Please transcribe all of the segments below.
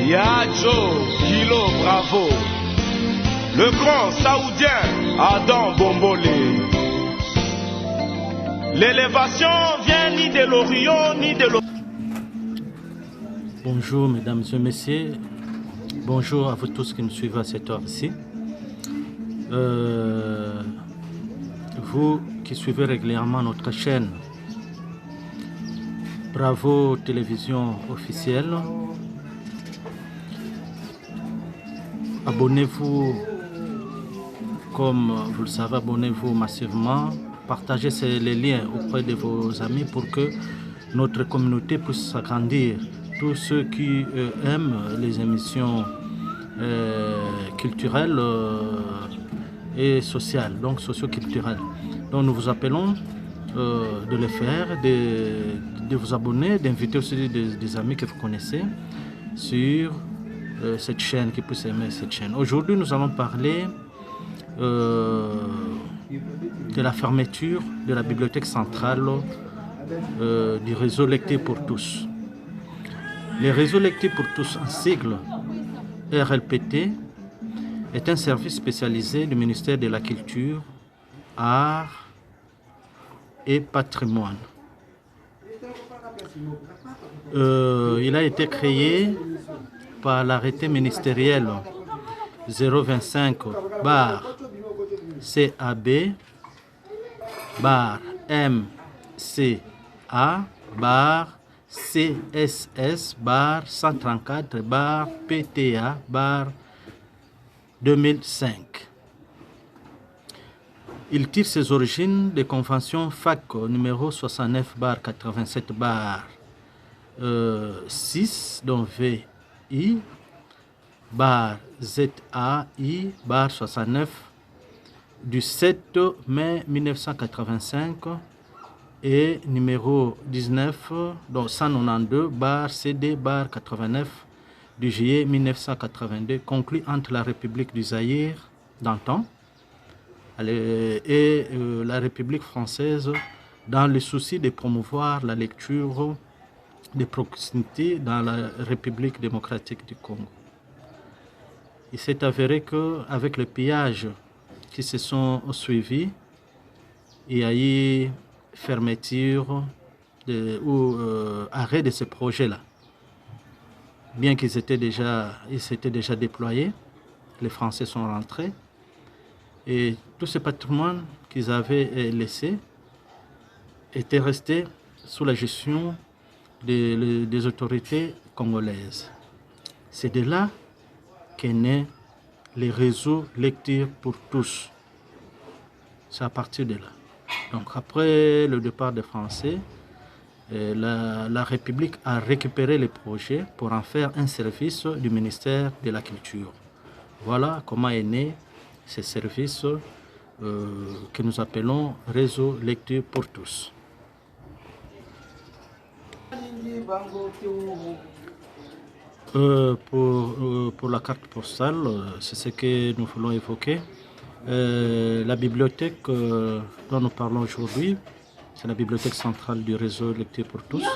Yadjo, Kilo, bravo. Le grand saoudien Adam Bombolé. L'élévation vient ni de l'Orient ni de l'Orient. Bonjour mesdames et messieurs, bonjour à vous tous qui nous suivez à cette heure-ci. Vous qui suivez régulièrement notre chaîne Bravo Télévision officielle, abonnez-vous comme vous le savez, abonnez-vous massivement, partagez les liens auprès de vos amis pour que notre communauté puisse s'agrandir. Tous ceux qui aiment les émissions culturelles et sociales, donc socio-culturelles. Donc nous vous appelons de le faire, de vous abonner, d'inviter aussi des amis que vous connaissez sur cette chaîne, qui puissent aimer cette chaîne. Aujourd'hui nous allons parler de la fermeture de la bibliothèque centrale du réseau Lecture pour tous. Le réseau Lecture pour tous, en sigle RLPT, est un service spécialisé du ministère de la Culture, Arts et Patrimoine. Il a été créé par l'arrêté ministériel 025-CAB/MCA/CSS/PTA/2005. Il tire ses origines des conventions FAC numéro 69-87-6, dont VI ZAI 69 du 7 mai 1985 et numéro 19 donc 192 CD 89 du juillet 1982, conclu entre la République du Zaïre d'antan et la République française dans le souci de promouvoir la lecture de proximité dans la République démocratique du Congo. Il s'est avéré qu'avec le pillage qui se sont suivis, il y a eu fermeture ou arrêt de ce projet-là. Bien qu'ils s'étaient déjà déployés, les Français sont rentrés et tout ce patrimoine qu'ils avaient laissé était resté sous la gestion des autorités congolaises. C'est de là qu'est né les réseaux Lecture pour tous. C'est à partir de là. Donc après le départ des Français, la République a récupéré les projets pour en faire un service du ministère de la Culture. Voilà comment est né ce service que nous appelons Réseau Lecture pour tous. Pour la carte postale, c'est ce que nous voulons évoquer. La bibliothèque dont nous parlons aujourd'hui, c'est la bibliothèque centrale du réseau Lecture pour tous,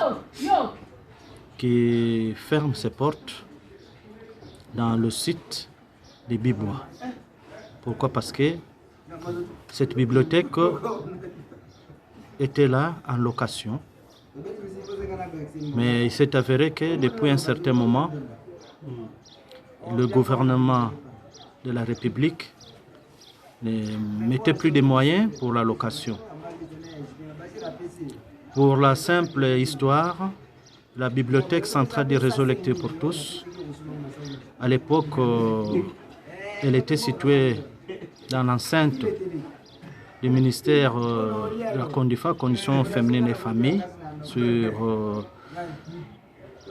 qui ferme ses portes dans le site de Bibois. Pourquoi? Parce que cette bibliothèque était là en location. Mais il s'est avéré que depuis un certain moment, le gouvernement de la République ne mettait plus de moyens pour la location. Pour la simple histoire, la bibliothèque centrale du réseau Lecture pour tous, à l'époque, elle était située dans l'enceinte du ministère de la CONDIFA, Conditions féminines et familles, sur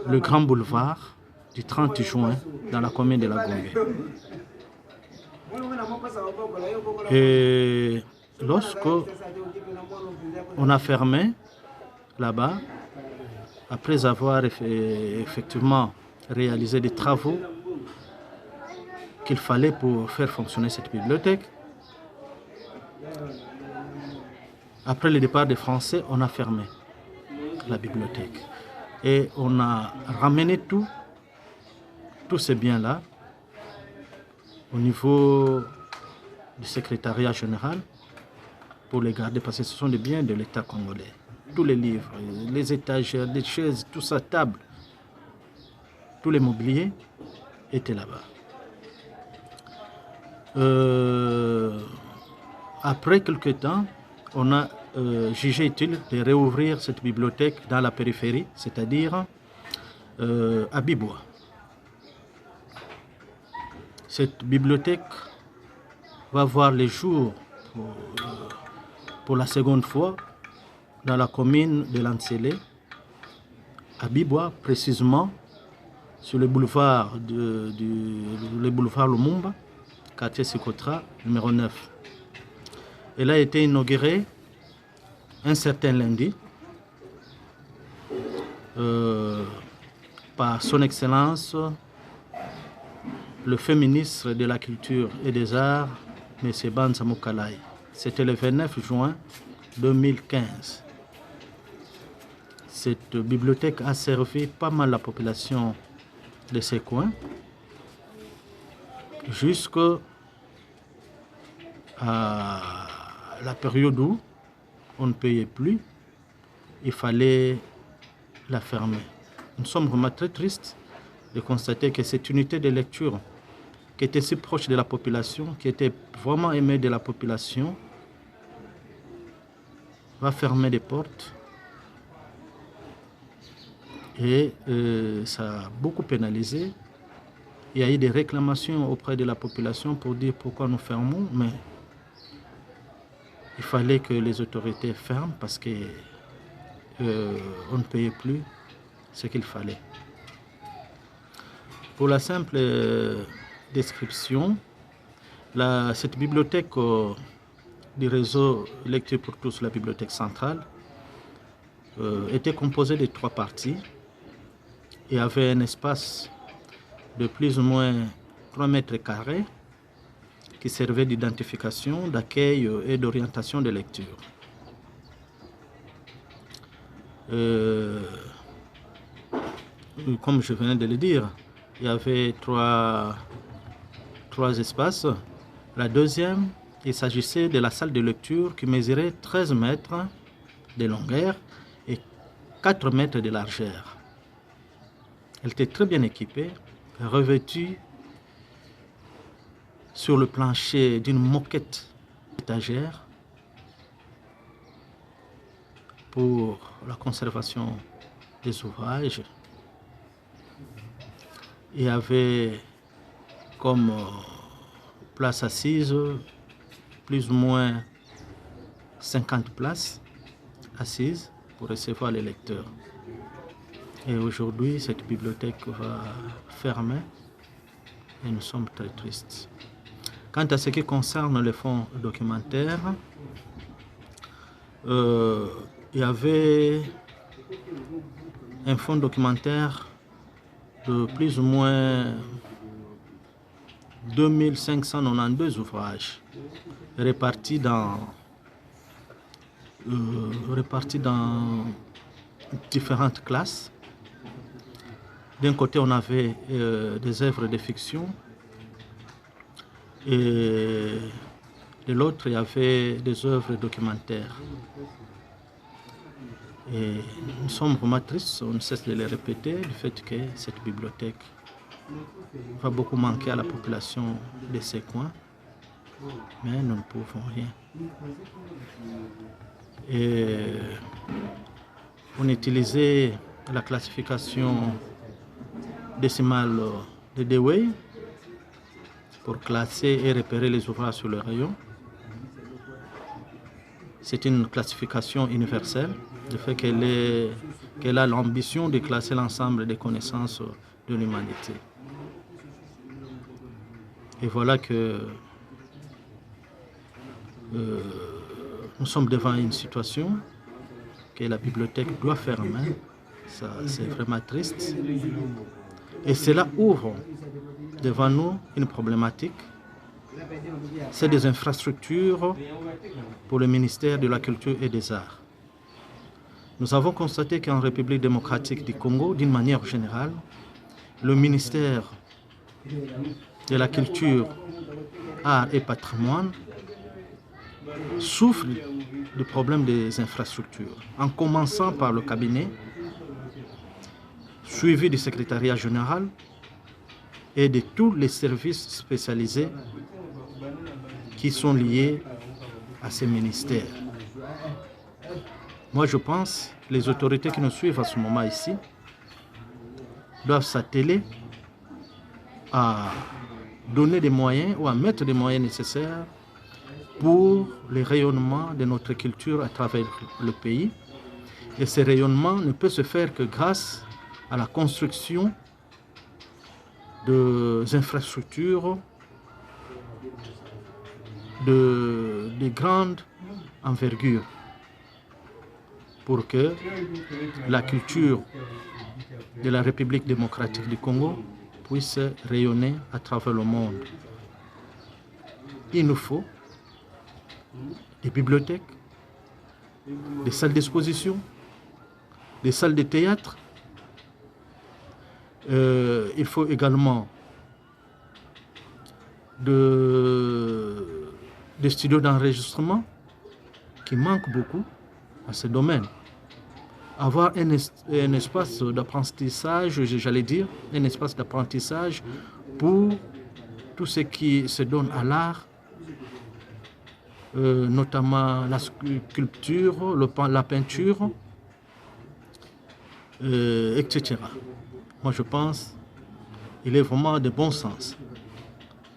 le grand boulevard du 30 juin dans la commune de la Gombe. Et lorsque on a fermé là-bas, après avoir effectivement réalisé des travaux qu'il fallait pour faire fonctionner cette bibliothèque, après le départ des Français, on a fermé la bibliothèque. Et on a ramené tout tous ces biens-là au niveau du secrétariat général pour les garder parce que ce sont des biens de l'État congolais. Tous les livres, les étagères, les chaises, tout ça, table, tous les mobiliers étaient là-bas. Après quelque temps, on a jugé utile de réouvrir cette bibliothèque dans la périphérie, c'est-à-dire à Bibois. Cette bibliothèque va voir les jours pour la seconde fois dans la commune de Lancelé, à Bibois, précisément sur le boulevard, le boulevard Lumumba, quartier Sikotra, numéro 9. Elle a été inaugurée un certain lundi par son Excellence le feu ministre de la Culture et des Arts, M. Banza Moukalai. C'était le 29 juin 2015. Cette bibliothèque a servi pas mal la population de ces coins jusqu'à la période où on ne payait plus, il fallait la fermer. Nous sommes vraiment très tristes de constater que cette unité de lecture qui était si proche de la population, qui était vraiment aimée de la population, va fermer des portes. Et ça a beaucoup pénalisé. Il y a eu des réclamations auprès de la population pour dire pourquoi nous fermons, mais il fallait que les autorités ferment parce qu'on ne payait plus ce qu'il fallait. Pour la simple description, cette bibliothèque du réseau Lecture pour tous, la bibliothèque centrale, était composée de 3 parties et avait un espace de plus ou moins 3 mètres carrés qui servait d'identification, d'accueil et d'orientation de lecture. Comme je venais de le dire, il y avait trois espaces. La deuxième, il s'agissait de la salle de lecture qui mesurait 13 mètres de longueur et 4 mètres de largeur. Elle était très bien équipée, revêtue sur le plancher d'une moquette étagère pour la conservation des ouvrages. Il y avait comme place assise plus ou moins 50 places assises pour recevoir les lecteurs. Et aujourd'hui, cette bibliothèque va fermer et nous sommes très tristes. Quant à ce qui concerne les fonds documentaires, il y avait un fonds documentaire de plus ou moins 2592 ouvrages répartis dans différentes classes. D'un côté, on avait des œuvres de fiction et de l'autre, il y avait des œuvres documentaires. Et nous sommes vraiment tristes, on ne cesse de le répéter, du fait que cette bibliothèque va beaucoup manquer à la population de ces coins, mais nous ne pouvons rien. Et on utilisait la classification décimale de Dewey pour classer et repérer les ouvrages sur le rayon. C'est une classification universelle, du fait qu'elle a l'ambition de classer l'ensemble des connaissances de l'humanité. Et voilà que nous sommes devant une situation que la bibliothèque doit fermer. Ça, c'est vraiment triste. Et cela ouvre devant nous une problématique. C'est des infrastructures pour le ministère de la Culture et des Arts. Nous avons constaté qu'en République démocratique du Congo, d'une manière générale, le ministère de la culture, art et patrimoine souffre du problème des infrastructures, en commençant par le cabinet, suivi du secrétariat général et de tous les services spécialisés qui sont liés à ces ministères. Moi, je pense que les autorités qui nous suivent à ce moment ici doivent s'atteler à donner des moyens ou à mettre des moyens nécessaires pour le rayonnement de notre culture à travers le pays. Et ce rayonnement ne peut se faire que grâce à la construction des infrastructures de grande envergure pour que la culture de la République démocratique du Congo puisse rayonner à travers le monde. Il nous faut des bibliothèques, des salles d'exposition, des salles de théâtre. Il faut également des studios d'enregistrement qui manquent beaucoup à ce domaine. Avoir un espace d'apprentissage, j'allais dire, un espace d'apprentissage pour tout ce qui se donne à l'art, notamment la sculpture, la peinture, etc. Moi, je pense qu'il est vraiment de bon sens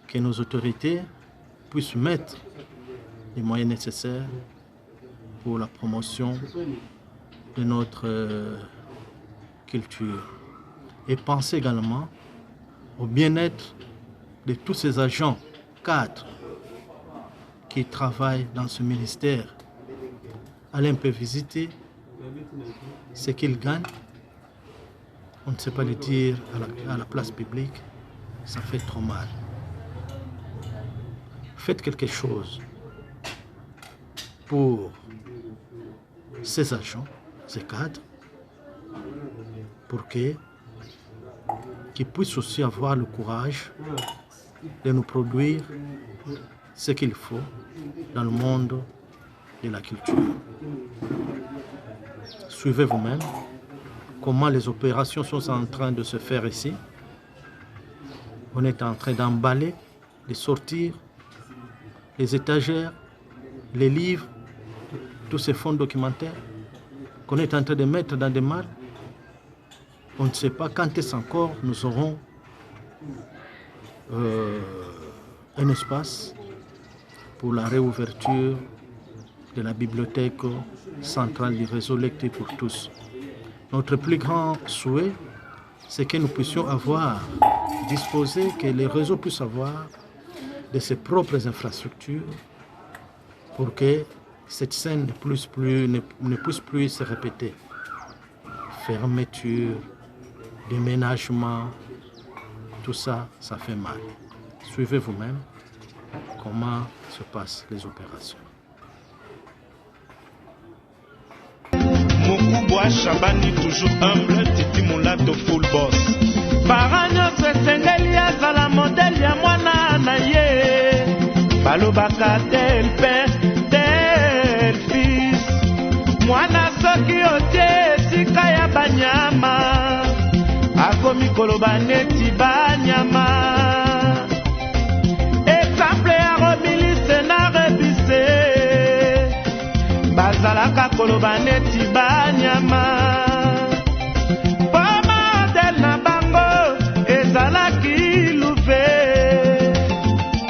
que nos autorités puissent mettre les moyens nécessaires pour la promotion de notre culture. Et penser également au bien-être de tous ces agents cadres qui travaillent dans ce ministère. Aller un peu visiter ce qu'ils gagnent. On ne sait pas le dire à la place publique, ça fait trop mal. Faites quelque chose pour ces agents, ces cadres, pour qu'ils puissent aussi avoir le courage de nous produire ce qu'il faut dans le monde de la culture. Suivez vous-même comment les opérations sont en train de se faire ici. On est en train d'emballer, de sortir les étagères, les livres, tous ces fonds documentaires qu'on est en train de mettre dans des marques. On ne sait pas quand est-ce encore nous aurons un espace pour la réouverture de la bibliothèque centrale du réseau Lecture pour tous. Notre plus grand souhait, c'est que nous puissions disposer, que les réseaux puissent avoir de ses propres infrastructures pour que cette scène ne puisse plus se répéter. Fermeture, déménagement, tout ça, ça fait mal. Suivez vous-même comment se passent les opérations. Mokubwa Chabani, toujours humble, Titi Moulato full boss. Paranyo sesengeli azala modèle ya mwana na ye. Balobaka tel père, tel fils. Mwana soki otie esika ya banyama. Akomi koloba neti banyama. Exemple ya Robilise na Rebise. Bazalaka koloba neti banyama. Pomodel na bango ezalaki louve.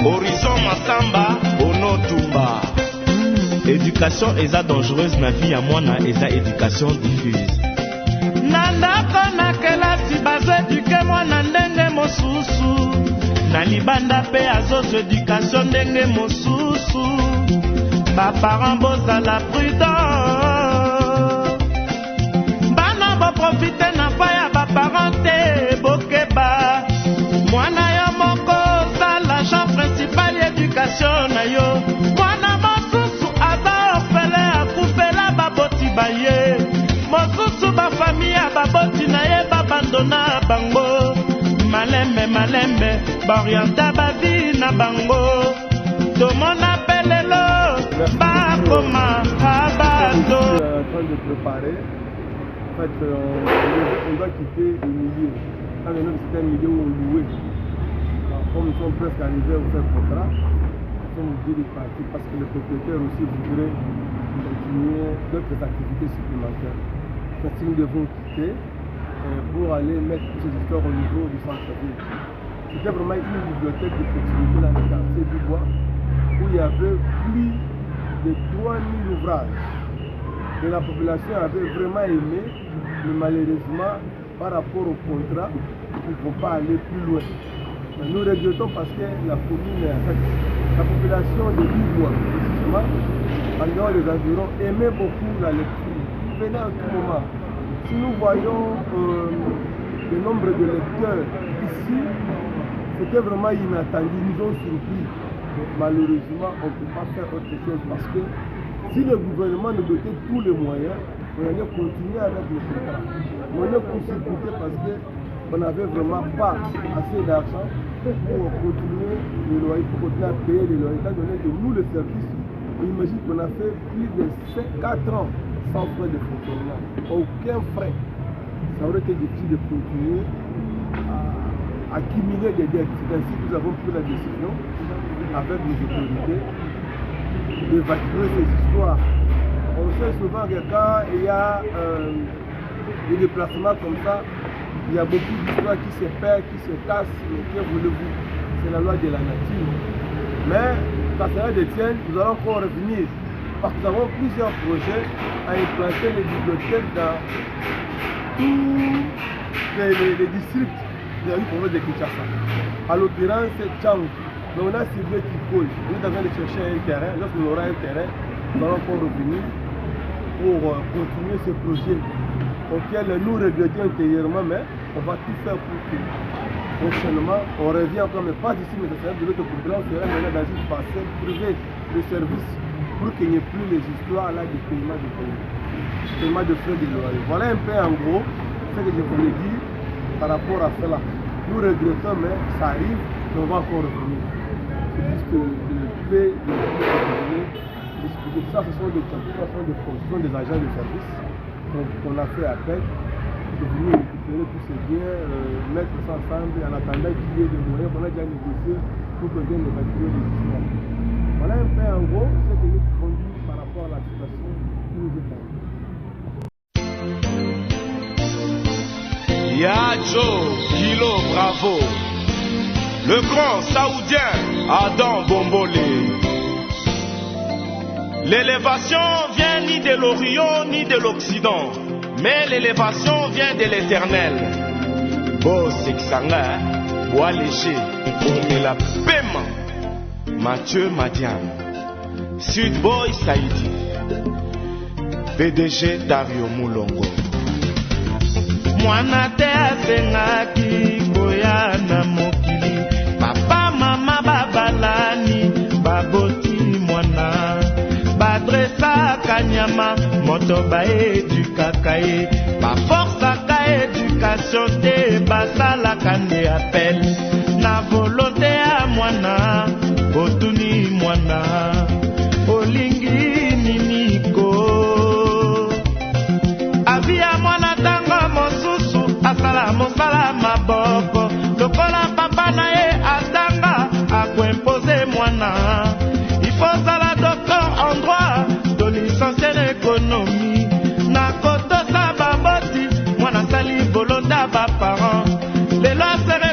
Horizon Masamba Onotumba. Éducation eza dangereuse na vie ya mwana eza éducation diffuse. Nandako na kelasi bazo éduke mwana ndenge mosusu. Na libanda pe azozo éducation ndenge mosusu. Ba parents bozala prudent. Bana bo profite na pa ya ba parents te bokeba. Mwana yo moko sala agent principal éducation na yo. Mwana mosusu aza orphelin akufela baboti baye. Mosusu ba famille baboti na ye babandona bango. malembe malembe baorienta bavi na bango tomona pelelo bakoma abato. En train de préparer, en fait, on doit quitter le milieu. Quand même c'est un milieu où on louait. Comme nous sommes presque arrivés au fait contrat, nous sommes obligés de partir parce que le propriétaire aussi voudrait continuer d'autres activités supplémentaires. Donc si nous devons quitter pour aller mettre ces histoires au niveau du centre-ville. C'était vraiment une bibliothèque de proximité dans le quartier du Bois où il y avait plus de 3000 ouvrages. Et la population avait vraiment aimé, mais malheureusement, par rapport au contrat, ils ne vont pas aller plus loin. Mais nous regrettons parce que la commune, en fait, la population de Dubois, précisément, en dehors des environs, aimait beaucoup la lecture. Ils venaient à tout moment. Si nous voyons le nombre de lecteurs ici, c'était vraiment inattendu, ils nous ont surpris. Malheureusement, on ne peut pas faire autre chose parce que si le gouvernement nous donnait tous les moyens, on allait continuer avec le contrat. On allait consulter parce qu'on n'avait vraiment pas assez d'argent pour continuer les loyers, pour continuer à payer les loyers. Étant donné que nous, le service, on imagine qu'on a fait plus de 4 ans sans frais de fonctionnement. Aucun frais. Ça aurait été difficile de continuer à accumuler des dettes. C'est ainsi que nous avons pris la décision avec les autorités d'évacuer ces histoires. On sait souvent que quand il y a des déplacements comme ça, il y a beaucoup d'histoires qui se perdent, qui se cassent, mais que voulez-vous, c'est la loi de la nature. Mais quand ça détient, nous allons encore revenir, parce que nous avons plusieurs projets à implanter les bibliothèques dans tous les districts de la province de Kinshasa. À l'occurrence, c'est Tchang. Mais on a ciblé Kikoy. On est en train de chercher un terrain. Lorsqu'on aura un terrain, nous allons encore revenir pour continuer ce projet auquel nous regrettons intérieurement, mais on va tout faire pour que prochainement, on revient encore, mais pas d'ici, mais de l'autre côté. Là, on sera maintenant dans une parcelle privée de service pour qu'il n'y ait plus les histoires là de paiement de paiement de frais de loyer. Voilà un peu en gros ce que je voulais dire par rapport à cela. Nous regrettons, mais ça arrive, mais on va encore revenir. C'est juste le fait de discuter. Ça, ce sont des constructions des agents de service qu'on a fait appel de venir récupérer tous ces biens, mettre ça ensemble en attendant qu'il y ait des moyens qu'on a déjà négocié pour qu'on vienne évacuer les histoires. Voilà un peu en gros ce que nous pouvons dire par rapport à la situation qui nous est arrivée. Yajo, Kilo, bravo. Le grand saoudien Adam Bombolé. L'élévation vient ni de l'Orient ni de l'Occident, mais l'élévation vient de l'Éternel. Beau Sexanga, Bois Léger, Omela Pema, Mathieu Madiam, Sud Boy Saïdi, PDG Dario Moulongo. Mwana te asengaki boya na mokili, papa mama babalani baboti mwana, badresa kanyama moto baedukaka ye, baforsaka éducation te basalaka nde appel na volonté ya mwana, botuni mwana olingi niniko avia mwana tango mosusu asala mosala maboko lokola papa na ye atanga akoimpose mwana ifozala docteur en droit to licencié en économie na kotosa baboti mwana sali volonté ya baparent lelo asere